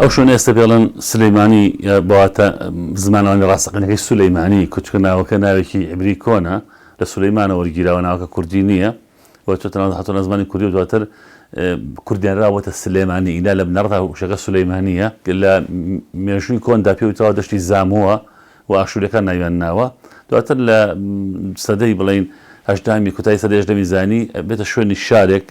ئەو شوێنە ئێستا پێڵەن سلەیمانی بەواتە زمانەوانی ڕاستەقینەکەی سولەیمانی کوچکە ناوەکە ناوێکی عیبری کۆنە لە سولەیمانە وەرگیراوە ناوەکە کوردی نییە هاتوونە زمانی کوردی و دواتر کوردێنراوەتە سلێمانی ئیلا لە بنەڕدا وشەکە سولەیمانیە لە مێژووی کۆندا پێوتەوە دەشتی زامووە و ئاشوورەکان ناویان ناوە دواتر لە سەدەی بڵین هەژدامی کوتای سەدەی هەژدەمی زانی بێتە شوێنی شارێک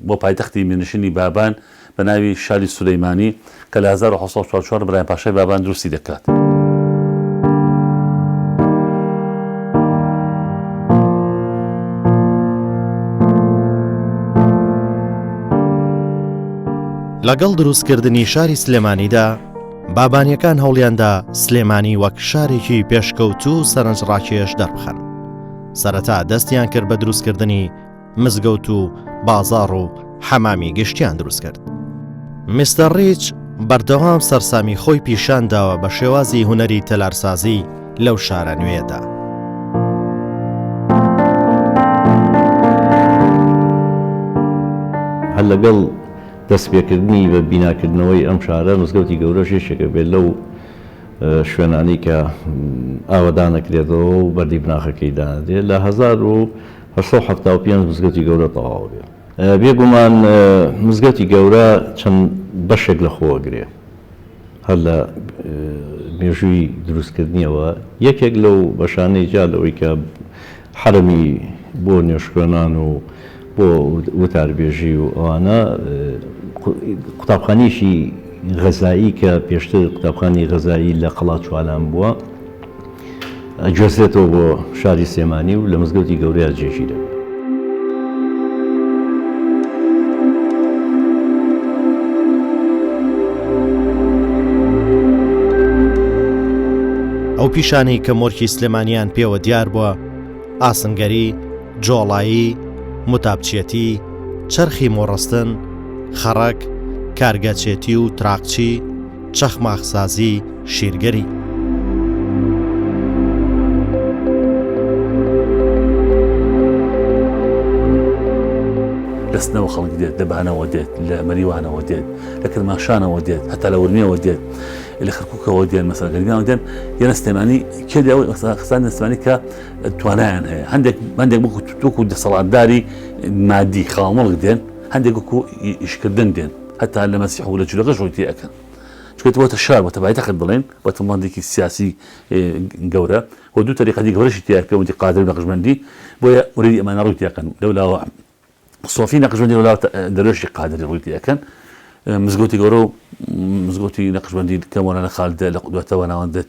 بۆ پایتەختی مێنشینی بابان بە ناوی شاری سولەیمانی کە لە 1944 برایان پاشای بابان دروستی دەکات. لەگەڵ دروستکردنی شاری سلێمانیدا بابانیەکان هەوڵیاندا سلێمانی وەک شارێکی پێشکەوت و سەرنجڕاکێش دەربخەن. سەرەتا دەستیان کرد بە دروستکردنی مزگەوت و بازاڕ و حەمامی گشتیان دروست کرد. میستەر ڕیچ بەردەوام سەرسامی خۆی پیشانداوە بە شێوازی هونەری تەلارسازی لەو شارە نوێدا. هەر لەگەڵ دەستپێکردنی بە بیناکردنەوەی ئەم شارە مزگەوتی گەورە شێشێکە بێت لەو شوێنانی کە ئاوەدانەکرێتەوە و بەردی بناخەکەی دانادێت لە 1975 مزگەوتی گەورە تەواو بێت. بێگومان مزگەوتی گەورە چەند بەشێک لە خۆوەگرێ هەر لە مێژووی دروستکردنیەوە یەکێک لەو بەشانەی جا لەوەی کە حرەمی بۆ نوێشخوێنان و بۆ وتاربێژی و ئەوانە قوتابخانەیەکی غەزایی کە پێشتر قوتابخانەی غەزایی لە قەڵات چوالان بووە ئەگوێزرێتەوە بۆ شاری سلێمانی و لە مزگەوتی گەورەیە جێژی دەبێت. ئەو پیشانەی کە مۆرکی سلێمانیان پێوە دیار بووە ئاسنگەری، جۆڵایی، متابچێتی، چەرخی مۆڕەستن، خەڕک، کارگەچێتی و تراقچی، چەخماخسازی، شیرگەری. دەستنەوە خەڵک دێت لە بانەوە دێت لە مەریوانەوە دێت لە کرماشانەوە دێت هەتا لە ورمێەوە دێت لە خرکووکەوە دێن مەسەڵەن گەرگانەوە دێن یانە سلێمانی کێدی ئەوەی خستان دەستمانی کە توانایان هەیە هەندێک وەکو دەسەڵاتداری مادی خاڵمەڵک دێن هەندێک وەکو ئیشکردن دێن هەتا لە مەسیح و لە جوولەکەش ڕووی تێ ئەکەن چکە وەتە شار وەتە پایتەخت بڵێن وەتە ماندێکی سیاسی گەورە و دوو تەریقەتی گەورەشی تیا کە وەتی قادر و نەقشبەندی بۆیە وریدی ئەمانە ڕووی تێ ئەکەن لەولاوە سۆفی نەقشبەندی وەلاوە دەرێژی قادری ڕووی تێ ئەکەن مزگەوتی گەورە و مزگەوتی نەقشبەندی کەمۆرانە خالدە لە دواتەوە ناوەندێت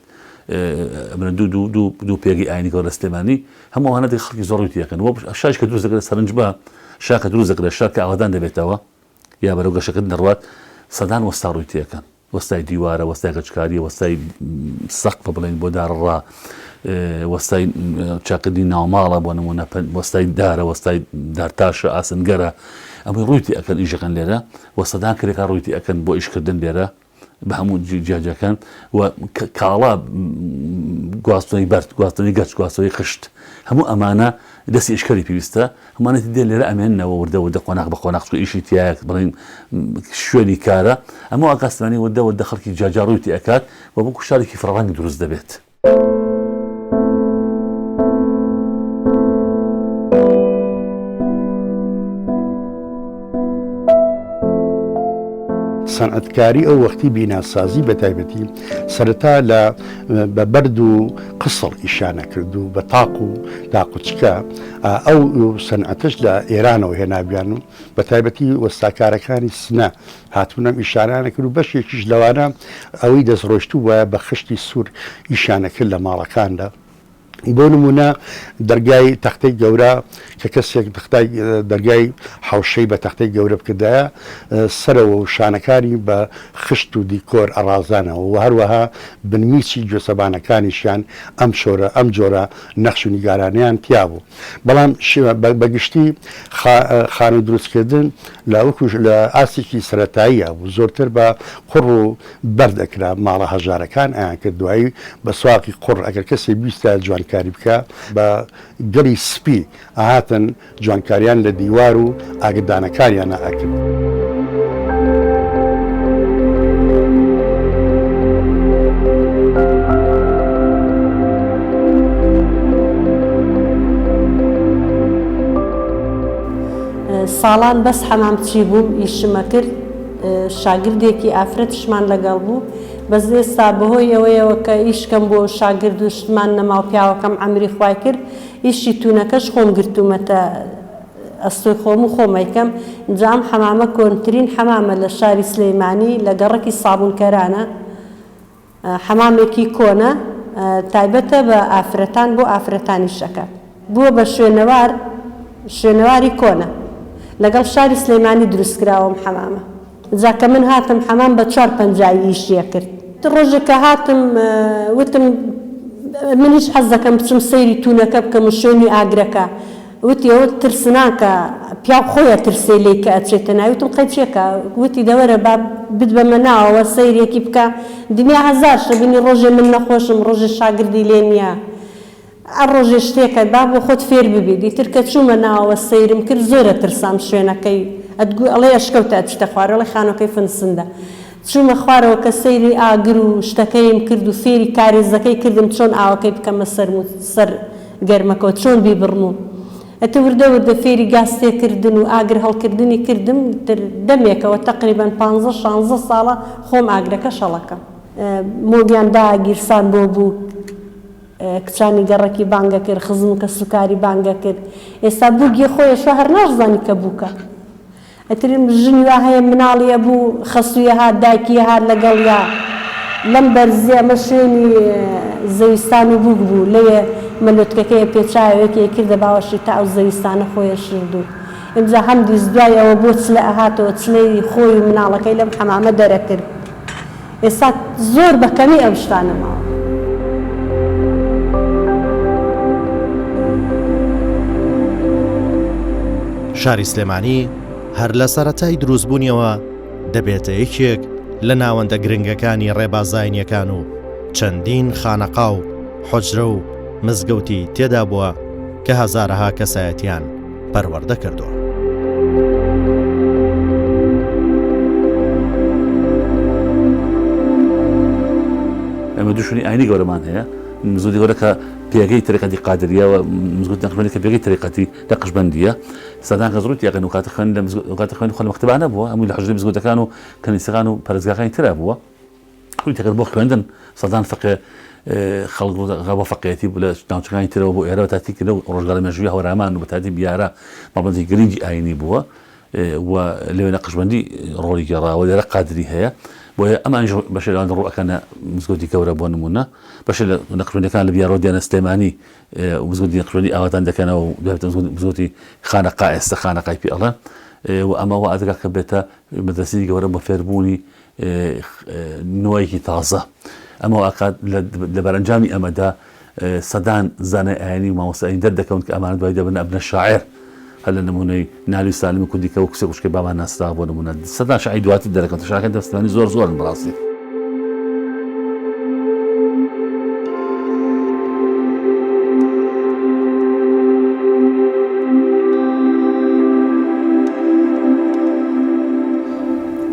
دوو پێگی ئاینی گەورە سلێمانی هەموو ئەوانە دیگە خەڵکی زۆر ڕووی تێ ئەکەن شاش کە دروست دەکرێت سەرنج بە شاکە دروست دەکرێت شار کە ئاوادان دەبێتەوە یا بەرەو گەشەکەت دەڕوات سەدان وەستا ڕووی تێ ئەکەن وەستای دیوارە وەستای گەچکاری وەستای سەقفە بڵێن بۆ دارڕا وەستای چاکردنی ناوماڵە بۆ نمونە وەستای دارە وەستای دارتاشە ئاسنگەرە ئەمەی ڕووی تێ ئەکەن ئیشەکەن لێرە وەسەدان کرێکا ڕووی تێ ئەکەن بۆ ئیشکردن لێرە بە هەموو جیاجەکان و کاڵا گواستنی بەرد گواستنی گەچ گواستنەوەی خشت هەموو ئەمانە دەستی ئیشکەری پێویستە هەمانەتی دێن لێرە ئەمێننەوە وردە قۆناق بە قۆناق ئیشی تایە بڵین شوێنی کارە ئەمە ئاگاستمانی وردە خەڵکی جاجا ڕووی تێ ئەکات و بۆ شارێکی فڕەڕەنگ دروست دەبێت. سەنعەتکاری ئەو وەختی بیناسازی بە تایبەتی سەرەتا لە بە بەرد و قسڵ ئیشانە کرد و بە تاق و تاقوچکە ئەو سەنعەتش لە ئێرانەوە هێنابیان و بە تایبەتی وەستاکارەکانی سنە هاتوونەم ئیشانانە کرد و بەشێکیش لەوانە ئەوەی دەستڕۆشتوو وایە بە خشتی سوور ئیشانە کرد لە ماڵەکاندا. بۆ نمونە دەرگای تەختەی گەورە کە کەسێک دەرگای حوشەی بە تەختەی گەورە بکردایە سەرەوە و شانەکانی بە خشت و دیکۆر ئەڕازانەوە و هەروەها بنمیچی گوێسەبانەکانیشیان ئەم جۆرە نەخش و نیگارانیان تیا بوو. بەڵام بەگشتی خانە دروستکردن لە ئاسێکی سەرەتاییە و زۆرتر بە قوڕ و بەردەکرا ماڵە هەژارەکان ئایان کرد دوایی بە سواقی قوڕ ئەگەر کەسێک بیستە جوانکاری بکە بە گەڵی سپی ئاهاتن جوانکاریان لە دیوار و ئاگدانەکاریانە ئەکرد. ساڵان بەس حەمامچی بووم ئیشمە کرد شاگردێکی ئافرەتشمان لەگەڵ بوو بەس ئێستا بەهۆی ئەوەیەوە کە ئیشکەم بۆ شاگرد و شتمان نەما و پیاوەکەم عەمری خوای کرد ئیشی تونەکەش خۆم گرتوومەتە ئەستۆی خۆم و خۆمەیکەم جام حەمامە کۆنترین حەمامە لە شاری سلەیمانی لە گەڕەکی سابونکەرانە حەمامێکی کۆنە تایبەتە بە ئافرەتان بۆ ئافرەتانی شەکە بووە بە شوێنەواری کۆنە لەگەڵ شاری سلەیمانی دروستکراوەم حەمامە جاکە من هاتم حەمام بە 4-5 ئیشیە کرد ڕۆژێکە هاتم وتم من هیچ حەز دەکەم بچم سەیری تونەکە بکەم و شوێنی ئاگرەکە وتی ئەوە ترسناکە پیا خۆیە ترسێ لێ کە ئەچێتە ناوی وتم قەیچێکە وتی دەوەرە با بدبەمە ناوەوە سەیرێکی بکە دنیا هەزار شەبینی ڕۆژێ من نەخۆشم ڕۆژێ شاگردی لێ نییە ڕۆژێ شتێکە با بۆ خۆت فێر ببی دیتر کە چوومە ناوەوە سەیرم کرد زۆرە ترسام شوێنەکەی ئەڵێ ئەشکەوتە ئەچتە خوارە ئەڵێ خانەکەی فنسندە چوومە خوارەوە کە سەیری ئاگر و شتەکەیم کرد و فێری کارێزەکەی کردم چۆن ئاوەکەی بکەمە سەر گەرمەکەەوە چۆن بیبڕم ئەتە وردە فێری گاستێکردن و ئاگر هەڵکردنی کردم دەمێکەوە تقریبان 15-16 ساڵە خۆم ئاگرەکە شەڵەکەم مۆگیان داگیرسان بۆ بوو کچانی گەڕەکی بانگە کرد خزم کە سوکاری بانگە کرد ئێستا بووگی خۆیەشە هەر ناشزانی کە بووکە ئەترم ژنی وا هەیە مناڵیە بوو خەسوویە هات دایکیە هات لەگەڵیا لەم بەرزی ئەمە شوێنی زەویستان و بووک بوو لەوێ مەلۆتکەکەیە پێچاوێکی کردە باوەشی تا ئەو زەویستانە خۆیە شردوو ئەمجا هەم دیزدوای ئەوە بۆ چلە ئەهاتەوە چلەی خۆی و مناڵەکەی لەم حەمامە دەرەکرد ئێستا زۆر بەکەمی ئەو شتانە ماوە شاری سلێمانی هەر لە سەرەتای دروستبوونیەوە دەبێتە یەکێک لە ناوەندە گرنگەکانی ڕێبازاینیەکان و چەندین خانەقا و حوجرە و مزگەوتی تێدا بووە کە هەزارەها کەسایەتیان پەروەردە کردووە. ئەمە دوشنی ئاینی گەورەمان هەیە مزگەوتی گەورە کە پێگەی تەریقەتی قادریەوە مزگەوتی نەقشبەندی کە پێگەی تەریقەتی نەقشبەندیە سەدان کە زۆرت یاقین و کاتە خوێندن خۆ لە مەکتەبانە بووە هەمووی لە حوجرەی مزگەوتەکان و کەنیسەکان و پەرستگاکانی ترا بووە خۆی تەکرد بۆ خوێندن سەدان فەقێ خەڵک بۆ فەقێتی بوو لە ناوچەکانی ترەوە بۆ ئێرە تاتی کردە و ڕۆژگاڵی مێژووی هەورامان و بە تاتی بیارە مەڵبەندی گرنگی ئاینی بووە و لەوێ نەقشبەندی ڕۆڵی گێڕاوە لێرە قادری هەیە بۆیە ئەمان بەشێ لەوان ڕوئەکەنە مزگەوتی گەورە بۆ نمونە بەشێ لە نەقشبەندەکان لە بیارۆ دیانە سلێمانی مزگەوتی نەقشبەندی ئاواتان دەکەنەوە و دواتر مزگەوتی خانەقا ئێستا خانەقای پێ ئەڵێن و ئەمە وا ئەدەگا کە بێتە مەدرسەی گەورە بە فێربوونی نوۆیەکی تازە ئەمە ئاکات لە بەرەنجامی ئەمەدا سەدان زانای ئاینی و مامۆستایانی دەردەکەون کە ئەمانە دوای دەبن ئەبنە شاعر هەر لە نمونەی ناوی سالمی کوردی کە و کسێ خوشکی بامان ناستا بۆ نمونە سەدان شاعری دواتر دەرەکەن شاعرەکان دەستانی زۆرن بەڕاستی.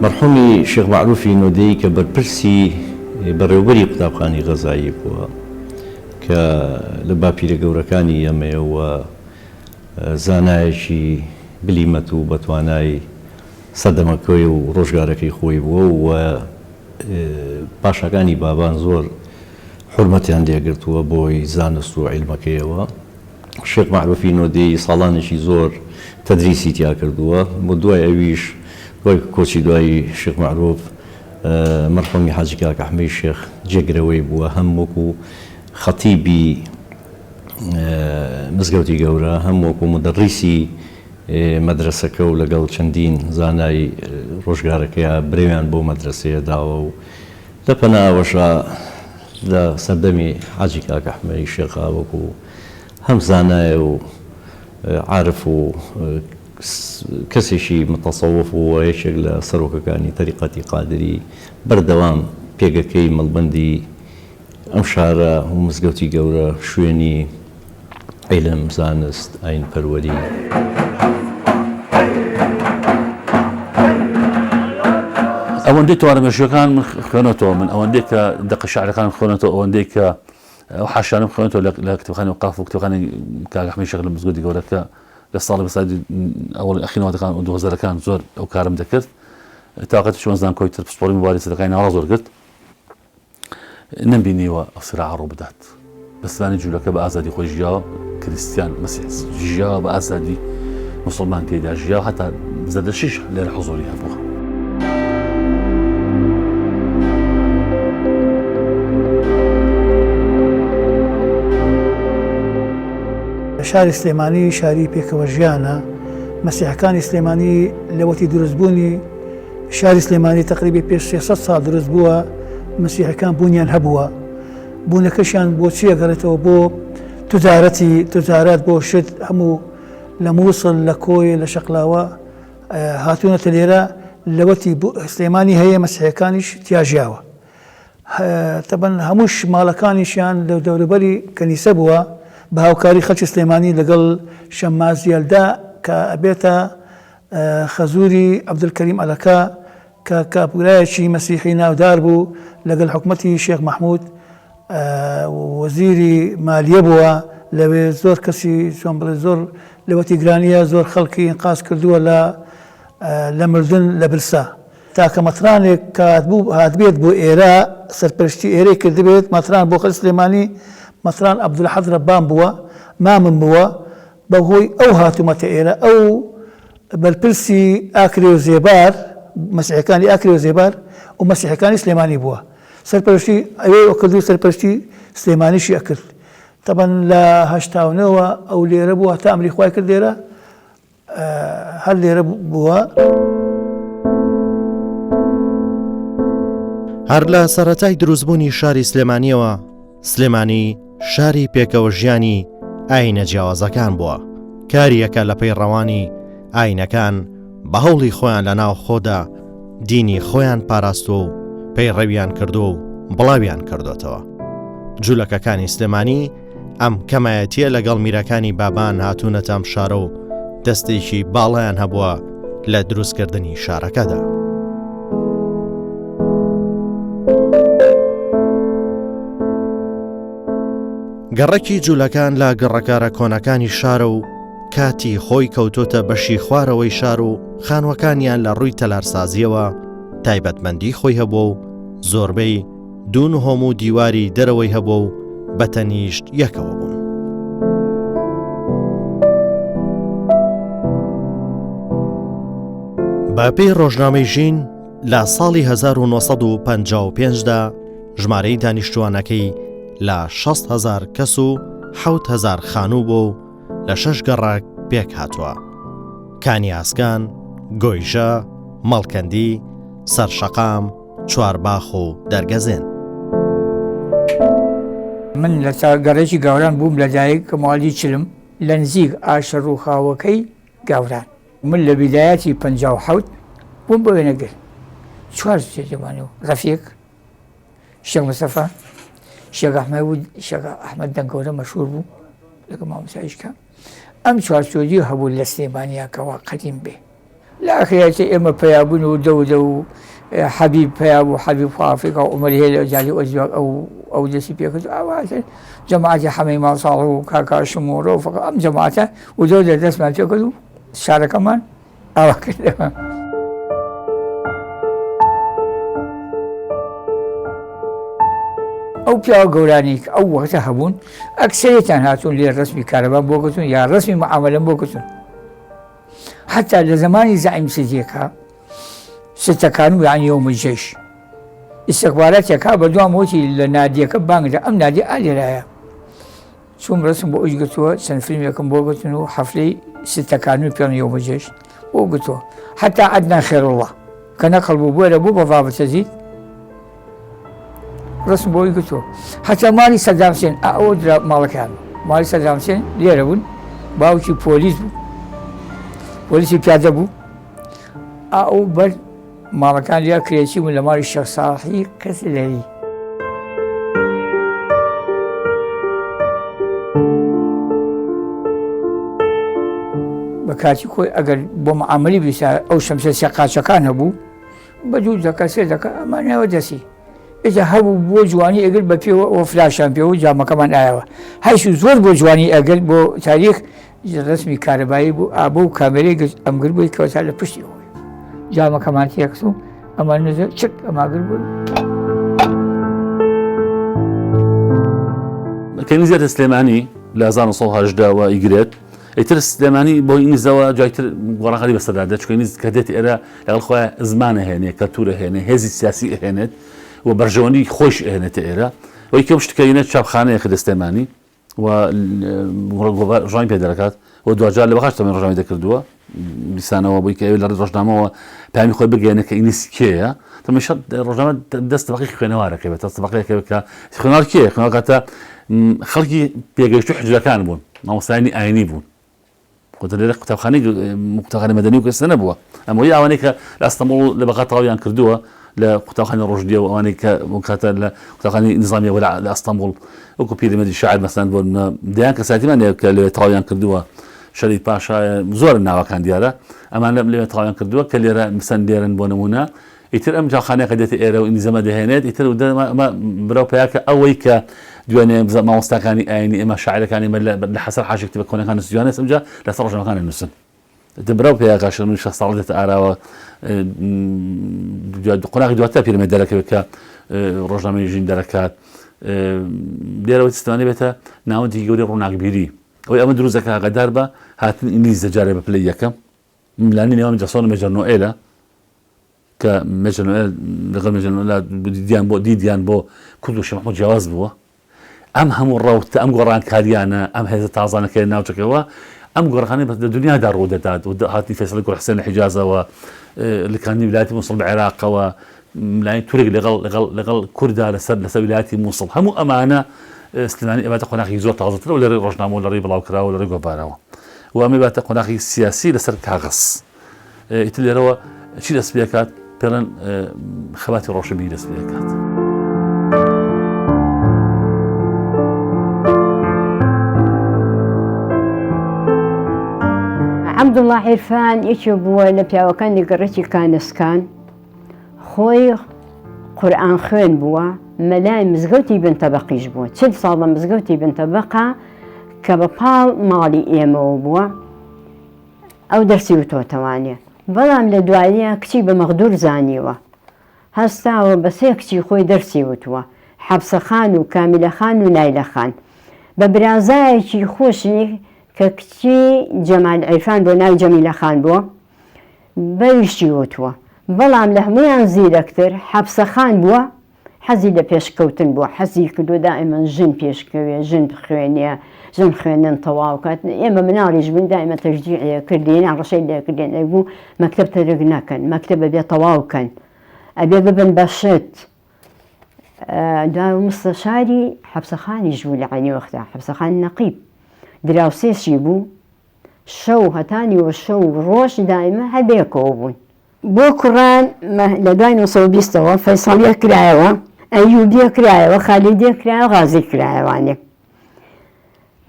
مەرحومی شێخ معروفی نۆدەی کە بەرپرسی بەڕێوەبەری قوتابخانەی غەزایی بووە کە لە باپیرە گەورەکانی ئەمەیەوە زانایەکی بلیمەت و بەتوانای سەردەمەکەی و ڕۆژگارەکەی خۆی بووە و پاشەکانی بابان زۆر حورمەتیان لێگرتووە بۆی زانست و عیلمەکەیەوە. شێخ معروفی نۆدەی ساڵانێکی زۆر تەدریسی تیا کردووە بۆ دوای ئەویش دوای کۆچی دوای شێخ معروف مەرحومی حاجی کاک ئەحمەدی شێخ جێگرەوەی بووە هەم وەکو خەتیبی مزگەوتی گەورە هەم وەکو مدەڕیسی مەدرسەکە و لەگەڵ چەندین زانای ڕۆژگارەکەیە برێویان بۆ مەدرسەیە داوە و لە پەناوەشە لە سەردەمی حاجی کاک ئەحمەدی شێخا وەکو هەم زانایە و عارف و کەسێکی متەسەوف و یەکێک لە سەرۆکەکانی تەریقەتی قادری بەردەوام پێگەکەی مەڵبەندی ئەم شارە و مزگەوتی گەورە شوێنی عیلم زانست ئاین پەروەری ئەوەندەی توانەمێژیەکان من خوێنەوە من ئەوەندەی کە دەقە شعرەکان خوێنەوە ئەوەندەی کە ئەو حاشانم خوێنەوە لە کتێبخانەی وقاف و کتێبخانەی کاک ئەحمەدی شێخ لە مزگەوتی گەورەکە لە ساڵی بەسادی ئەوڵی ئەخینەوەەکان و 2000ەکان زۆر ئەو کارم دەکرد تااقەتی شوێنزان کۆیتر پسپۆری مباری سەرەکانی ناوە زۆر کرد نەمبینیوە ئەو سرعە ڕوو بدات بەسلانی جوولەکە بە ئازادی خۆی ژیاوە کریستیان مەسیح ژیاوە بە ئازادی مسلمان تێدا ژیاوە هەتا زەدەشیش لێرە حوزوری هەبووە. شاری سلێمانی شاری پێکەوە ژیانە مەسیحەکانی سلێمانی لەوەتی دروستبوونی شاری سلێمانی تقریبی پێش 600 ساڵ دروست بووە مەسیحەکان بوونیان هەبووە بوونەکەشیان بۆ چی ئەگەڕێتەوە بۆ تجارەت بۆ شت هەموو لە مووسڵ لە کۆی لە شەقلاوە هاتوونەتە لێرە لەوەتی سلێمانی هەیە مەسیحەکانیش تیاژیاوە تەبەن هەمووش ماڵەکانیشیان لە دەوروبەری کەنیسە بووە بە هاوکاری خەڵکی سلێمانی لەگەڵ شەمازیەلدا کە ئەبێتە خەزووری عەبدولکەریم ئەلەکە کە کاپورایەکی مەسیحی ناودار بوو لەگەڵ حکومەتی شێخ مەحموود وەزیری مالیە بووە لەوێ زۆر کەسی چۆن بڵێ زۆر لەوەتی گرانیە زۆر خەڵکی ئینقاز کردووە لە مردن لە برسا تاکە مەترانێک هاتبێت بۆ ئێرە سەرپەرشتی ئێرەی کردبێت مەتران بۆ خەڵکی سلێمانی مەتران عەبدولحەد ڕەبان بووە مامن بووە بەهۆی ئەو هاتوومەتە ئێرە ئەو بەرپرسی ئاکرێ و زێبار مەسیحەکانی ئاکرێ و زێبار و مەسیحەکانی سلێمانی بووە سەرپەرشتی ئەوێ کردو سەرپەرشتی سلێمانیشی ئەکرد تەبەن لە هەشتاونەوە ئەو لێرە بووە تا ئەمری خوای کرد لێرە هەر لێرە بووە. هەر لە سەرەتای دروستبوونی شاری سلێمانیەوە سلێمانی شاری پێکەوە ژیانی ئاینە جیاوازەکان بووە کاری یەکە لە پێی ڕەوانی ئاینەکان بە هەوڵی خۆیان لە ناو خۆدا دینی خۆیان پاراستووە و پێی ڕەویان کردو و بڵاویان کردوتەوە. جوولەکەکانی سلێمانی ئەم کەمایەتیە لەگەڵ میرەکانی بابان هاتوونەتە ئەم شارە و دەستێکی باڵیان هەبووە لە دروستکردنی شارەکەدا. گەڕەکی جوولەکان لە گەڕەکارە کۆنەکانی شارە و کاتی خۆی کەوتۆتە بەشی خوارەوەی شار و خانوەکانیان لە ڕووی تەلارسازیەوە تایبەتمەندی خۆی هەبووە و زۆربەی دوون و هۆم و دیواری دەرەوەی هەبووە و بەتەنیشت یەکەوە بوون. بە پێی ڕۆژنامەی ژین لە ساڵی 1955دا ژمارەی دانیشتوانەکەی لە 6,000 کەس و 7,000 خانوو بۆ و لە 6 گەڕاک پێک هاتووە: کانیاسکان، گۆیژە، مەڵکەندی، سەرشەقام، چوارباخ و دەرگەزێن. من لە گەڕێکی گاوران بووم لەدایک کە ماڵی چلم لە نزیک ئاشە ڕووخاوەکەی گاوران. من لە بیدایەتی 57 بووم بە وێنەگر 4 جێمانەوە ڕەفیق شێخ مستەفا شێخ ئەحمەد دەنگەورە مەشهوور بوو لەگە مامۆستایشکە. ئەم چوارچۆدی هەبوو لە سلێمانیاکەوە قەدیم بێ. لە ئاخرەتی ئێمە پەیابوون و دەودە و حەبیب پیا بوو حەبیب ئافریقا و عومەری هەیە لە جالی ئۆزبێک ئەو دەستی پێکرد ئاواتە جەماعەتی حەمەی ماڵساڵ و کاکاشم و ڕۆفق ئەم جەماعەتە و دەودە دەستمان پێکرد و شارەکەمان ئاوا کردەوە. ئەو پیاوە گەورانی کە ئەو وەختە هەبوون ئەکسەرێتیان هاتوون لێ ڕسمی کارەبان بۆ کردوون یا ڕسمی معامەلەم بۆ کردوون. حتا لە زمانی زعیم سیدیەکە ستەکان و یعنی یەومە جەیش ئیستیخباراتێکا بەردوام وتی لە نادیەکە بانگدا ئەم نادی ئالێرایە چوم ڕسم بۆ ئەوش گرتووە چەند فیلمێکم بۆ گرتون و حەفلەی ستەکان و پێڵ یەومە جەیش بۆ گرتووە. حتا عەدنان خێرڵڵا کە نەقڵ بوو بۆرە بوو بە ڤابەتەزید ڕسم بۆی گرتووە. حتا ماڵی سەدام حوسێن ئەوە درا ماڵەکان ماڵی سەدام حوسێن لێرە بوون باوکی پۆلیس بوو پۆلیسی پیادە بوو ئەو بەر ماڵەکان لیا کرێکی بوون لە ماڵی شێخ ساڵحی کەس لەری. بە کاتی خۆی ئەگەر بۆ معامەلی بیسا ئەو شەمسە سێقاچەکان هەبوو بە دوو دەکە سێ دەکە ئەمانەوە دەسی ئێجا هەبوو بۆ جوانی ئەگەر بە پێوە ئەوە فراشان پێوە جامەکەمان ئایەوە هەیشی زۆر بۆ جوانی ئەگەر بۆ تاریخ ڕسمی کارەبایی بوو ئابوو و کامێرەی ئەمگر بووی کەوتا لە پشتی خۆی جامەکەمان تێکس و ئەمان نزە چک ئەماگر بوو کەنی زیاتر سلێمانی لە 1970 ئیگرێت ئیتر سلێمانی بۆ ئینیزەوە جایتر گۆڕانقەری بەسەردادا چکەنی کە دێت ئێرە لەگەڵ خۆیان زمانە هێنێ کەلتورە هێنێ هێزی سیاسی ئەهێنێت و بەرژەوەندی خۆش ئەهێنێتە ئێرە ئەوەی کەم شتکەینە چاپخانەیە کە دەستێمانی و ڕژانی پێ دەکات و دوجار لە بەخش تەمەین ڕژامی دەکردووە دیسانەوە بۆی کە ئەوێ لە ڕۆژنامەوە پامی خۆی بگەێنە کە ئینیس کێیە تەمەشە ڕۆژنامە دەست بەقی خوێنەوارەکە بێت تەستبەقەیەکە کە خوێنەوار کێیە خوێنەوار کاتە خەڵکی پێگەشتو حجرەکان بوون مامۆستایانی ئاینی بوون لێرە قوتابخانەی مەدەنی و کەسە نەبووە ئەمەوەی ئەوانەی کە لە ئەستەمبوڵ لە بەقا تەواویان کردووە لە قوتابخانەی ڕۆژدیە و ئەوانەی کە کاتە لە قوتابخانەی نظامیە وەلا لە ئەستەمبوڵ وەکو پیرمەدی شاعر مەسەڵەن بۆ دەیان کەساتیمان کە لەوێ تەواویان کردووە شەریف پاشا زۆر ناوەکان دیارە ئەمان لەوێ تەواویان کردووە کە لێرە مەسەن لێرن بۆ نمونە ئیتر ئەم جاخانەیە کە دێتە ئێرە و ئینیزەمە دەهێنێت ئیتر براو پێیا کە ئەوەی کە دوێنێ مامۆستاکانی ئاینی ئێمە شاعرەکانی لە حەسەر حاشێتی بە کۆنەکان نووسیوانە سەمجا لەسەر ڕۆژنامەکانی نووسن دەبراو پێیا کاشە من 6 ساڵ دێتە ئاراوە قۆناغی دواتر پیرمەد دەرەکەوێت کە ڕۆژنامەی ژین دەرەکات لێرەوەی سیستەمانی بێتە ناوەندی گەورەی ڕووناکبیری ئەوەی ئەمە دروستەکە ئاگادار بە هاتن ئینگلیز جارێ بە پلەی یەکەم ملانی نێوان جاسۆن و مێجەر نۆئێلە کە مێجەر نۆئێل لەگەڵ مێجەر نۆئێل دیدیان بۆ کورد و شێخ محموود جیاواز بووە ئەم هەموو ڕەوتە ئەم گۆڕانکاریانە ئەم هێزە تازانەکە ناوچەکەەوە ئەم گۆڕخانەی لە دنیادا ڕوو دەدات و هاتی فێسڵی کوڕ حسێن لە حیجازەوە لەکانی ویلایەتی مووسڵ بە عێراقەوە لای تورێک لەگەڵ کووردا لەسەر ویلایەتی مووسڵ هەموو ئەمانە سلێمانی ئەباتە قۆناغی زۆر تازەترە و لەڕێی ڕۆژنامە و لەڕێی بڵاوکراوە و لەڕێی گۆبارەوە و ئەمە باتە قۆناغی سیاسی لەسەر کاغەز ئیتر لێرەوە چی دەست پێ دەکات پێڵەن خەباتی ڕۆشنبیری دەست پێ دەکات عەبدوڵڵا عیرفان یەکێ بووە لە پیاوەکانی گەڕێکی کانسکان خۆی قورئان خوێن بووە مەلای مزگەوتی بنتەبەقیش بووە 40 ساڵ لە مزگەوتی بنتەبەقا کە بە پاڵ ماڵی ئێمەوە بووە ئەو دەرسی وتۆتەوانێ بەڵام لە دواییە کچی بە مەغدور زانیوە هەستاوە بە سێ کچی خۆی دەرسی وتووە حەبسەخان و کامیلەخان و نایلەخان بە برازایەکی خۆشی کە کچی جەمال عیرفان بۆ ناوی جەمیلەخان بووە بەویشتی وتووە بەڵام لە هەمویان زیرەکتر حەبسەخان بووە حەزی لە پێشکەوتن بووە حەزی کردو دائیمەن ژن پێشکەوێ ژن بخوێنێ ژن خوێنن تەواو کات ئێمە مناڵیش بن دائیمە تەشجیع کردین ڕەشەی لێکردێن ئەبوو مەکتەب تەرک نەکەن مەکتەبە بێ تەواوکەن ئەبێ ببن بەشت دوای مستەشاری حەبسەخانیش بوو لە عینی وەختا حەبسەخان نەقیب دراوسێشی بوو شەو هەتانیوە شەو ڕۆژ دائیمە هەبێکەوە بوون بۆ کوڕان لە دوای 1920ەوە فەیساڵیە کرایەوە ئەیوبیە کرایەوە خالیدیە کرایەوە غازی کرایەوانێ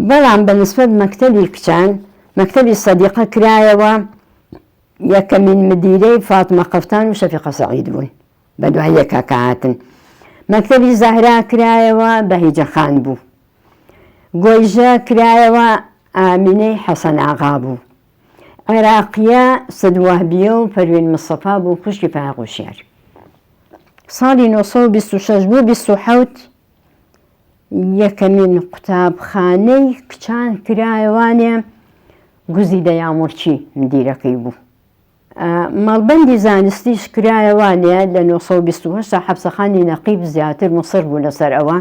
بەڵام بەنسبەت مەکتەبی کچان مەکتەبی سەدیقە کرایەوە یەکەمین مدیرەی فاتمە قەفتان و شەفیقە سەعید بوون بە دوای یەکەکە هاتن مەکتەبی زاهرا کرایەوە بەهیجە خان بوو گۆیژە کرایەوە ئامینەی حەسەن ئاغا بوو عێراقیە سەدوەهبیە و پەروین مستەفا بوو خوشکی پاغوشیار ساڵی 1926 بوو 27 یەکەمین قوتابخانەی کچان کرایەوانێ گوزیدە یامۆرچی مدیرەکەی بوو مەڵبەندی زانستیش کرایەوانێ لە 1920 حەبسەخانی نەقیب زیاتر مصر بوو لەسەر ئەوە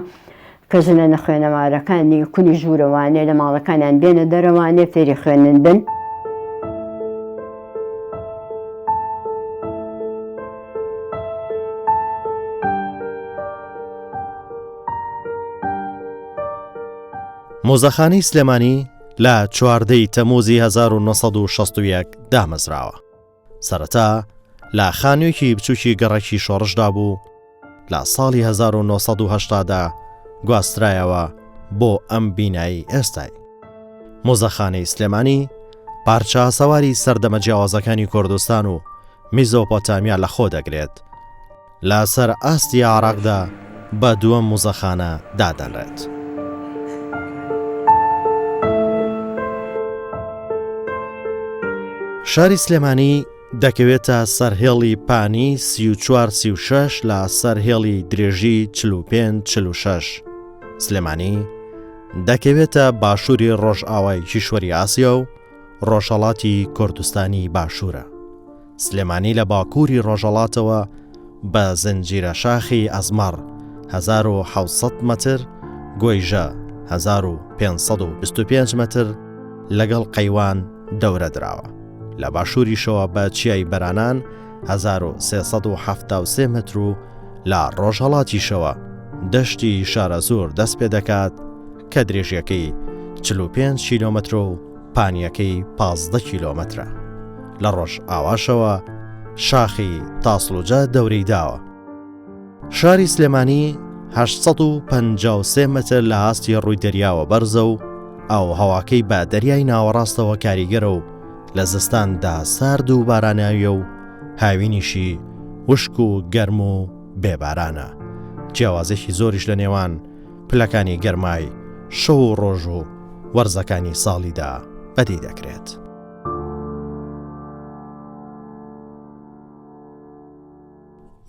کە ژنە نەخوێنەوارەکانی کونی ژوورەوانێ لە ماڵەکانیان بێنە دەرەوانێ فێری خوێنن بن مۆزەخانەی سلێمانی لە 14 تەمووزی 1961 دامەزراوە. سەرەتا لە خانوویەکی بچووکی گەڕێکی شۆڕشدا بوو لە ساڵی 1970دا گواسترایەوە بۆ ئەم بینایی ئێستای. مۆزەخانەی سلێمانی پارچە سەواری سەردەمە جیاوازەکانی کوردستان و میزۆپۆتامیا لە خۆ دەگرێت. لە سەر ئاستی عێراقدا بە دووەم مۆزەخانە دادەنرێت. شاری سلێمانی دەکەوێتە سەرهێڵی پانی 34-36 لە سەرهێڵی درێژی 45-46. سلێمانی دەکەوێتە باشووری ڕۆژئاوای کیشوەری ئاسیا و ڕۆژهەڵاتی کوردستانی باشوورە. سلێمانی لە باکووری ڕۆژهەڵاتەوە بە زنجیرە شاخی ئەزمەڕ 1700 متر، گۆیژە 1525 متر لەگەڵ قەیوان دەورە دراوە. لە باشووریشەوە بە چیای بەرانان 1373 متر و لە ڕۆژهەڵاتیشەوە دەشتی شارەزور دەست پێ دەکات کە درێژیەکەی 45 کیلۆمەتر و پانیەکەی 15 کیلۆمەترە. لە ڕۆژ ئاواشەوە شاخی تاسڵوجە دەورەی داوە. شاری سلێمانی 853 متر لە ئاستی ڕووی دەریاوە بەرزە و ئەو هەواکەی بە دەریای ناوەڕاستەوە کاریگەرە و لە زستاندا سارد و باراناویە و هاوینیشی وشک و گەرم و بێبارانە. جیاوازێکی زۆریش لە نێوان پلەکانی گەرمای شەو و ڕۆژ و وەرزەکانی ساڵیدا بەدی دەکرێت.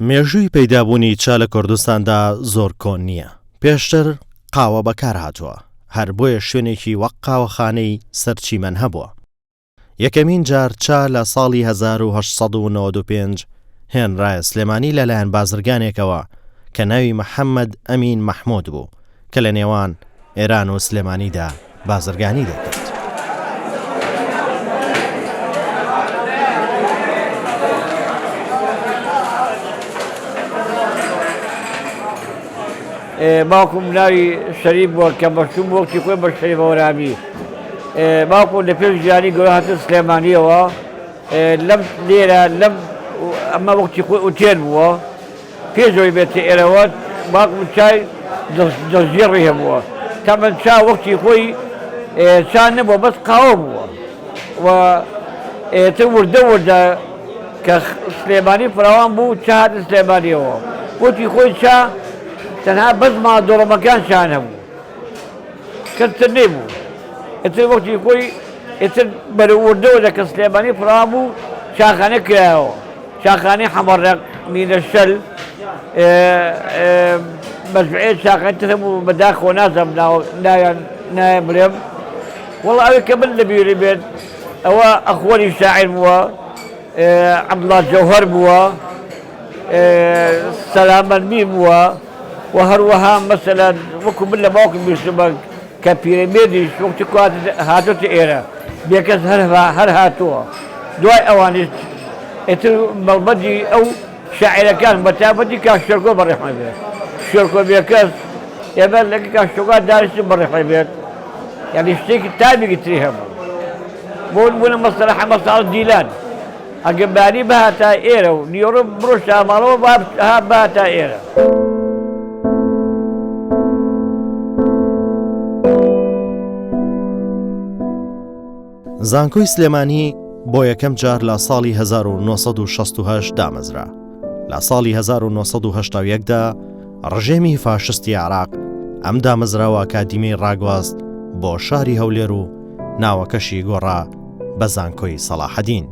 مێژووی پەیدابوونی چا لە کوردستاندا زۆر کۆن نییە. پێشتر قاوە بەکار هاتووە، هەر بۆیە شوێنێکی وەک قاوەخانەی سەرچیمەن هەبووە. یەکەمین جار چا لە ساڵی 1895 هێنرایە سلێمانی لەلایەن بازرگانێکەوە کە ناوی محەممەد ئەمین مەحموود بوو کە لە نێوان ئێران و سلێمانیدا بازرگانی دەکرد. باوکم ناوی شەریف بووە کە بەشوم وەکتی خۆی بە شەریف وەرامی. باوکم لە پێش ژیانی گەورە هاتە سلێمانیەوە. لەم لێرە لەم ئەمە وەکتی خۆی ئوتێل بووە. پێشەوەی بێتە ئێرەوە باوکم چای دەستگێڕی هەبووە. تەمەەن چا وەکتی خۆی چا نەبووە بەس قاوە بووە. و تر وردە وردە کە سلێمانی فراوان بوو چا هاتە سلێمانیەوە. وەکتی خۆی چا تەنها بەس مادۆڕەمەکان شان هەبوو کەتر نەبوو. ئێتر وەکتی خۆی ئێتر بەرەوردەوە لە کە سلێمانی فراوان بوو چاخانە کرایەوە. چاخانەی حەمەڕێق مینە شەل مەزبعەیە چاخانە تر هەبوو بەداخەوە نازانم ناویان نایە بڵێم. وەڵا ئەوەی کە من لەبیری بێت ئەوە ئەخوەری شاعیر بووە، عەبدوڵڵا جەوهەر بووە، سەلامەنمی بووە و هەروەها مەسەلەن وەکو من لە باوکم بیستمە کە پیرەمێردیش وەکتی هاتووەتە ئێرە بێکەس هەر هاتووە. دوای ئەوانش ئێتر مەڵبەتی ئەو شاعیرەکان بەتابەتی کاک شێرکۆ بەڕێحمە بێت. شێرکۆ بێکەس ئێمە لەگە کاک شێرکۆ دانیشتین بەڕێحمە بێت. یعنی شتێکی تایبێکی تری هەبوو. بۆ بوونە مەسەلە حەمە ساڵ دیلان ئەگەمبانی بەهاتا ئێرە و نیۆڕە بڕۆ شاماڵەوە بەهاتا ئێرە. زانکۆی سلێمانی بۆ یەکەم جار لە ساڵی 1968 دامەزرا. لە ساڵی 1970دا ڕژێمی فاشستی عێراق ئەم دامەزراوە کاتیمەی ڕاگواست بۆ شاری هەولێر و ناوەکەشی گۆڕا بە زانکۆی سەلاحەدین.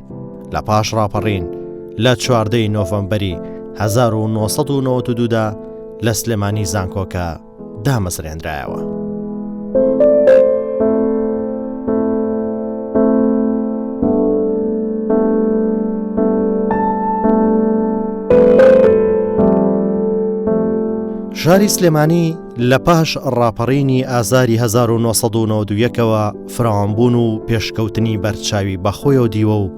لە پاش ڕاپەڕین لە 14 نۆڤەمبەری 1992دا لە سلێمانی زانکۆکە دامەزرێنرایەوە. شاری سلێمانی لە پاش ڕاپەڕینی ئازاری 1991ەوە فراوانبوون و پێشکەوتنی بەرچاوی بەخۆیەوە دیوە و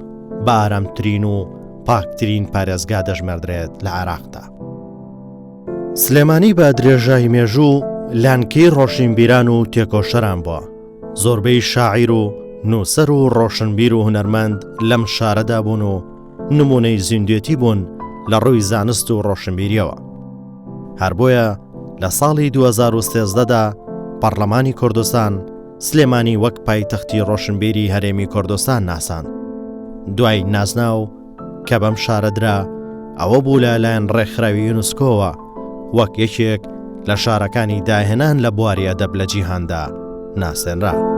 بە ئارامترین و پاکترین پارێزگا دەژمێردرێت لە عێراقدا. سلێمانی بە درێژایی مێژوو لانکەی ڕۆشنبیران و تێکۆشەران بووە. زۆربەی شاعیر و نووسەر و ڕۆشنبیر و هونەرمەند لەم شارەدا بوون و نمونەی زیندوێتی بوون لە ڕووی زانست و ڕۆشنبیریەوە. هەر بۆیە لە ساڵی 2013دا پەرلەمانی کوردستان سلێمانی وەک پایتەختی ڕۆشنبیری هەرێمی کوردستان ناساند. دوای نازناو کە بەم شارەدرا ئەوە بوو لەلایەن ڕێکخراوی یونسکۆوە وەک یەکێک لە شارەکانی داهێنان لە بواری ئەدەب لە جیهاندا ناسێنرا.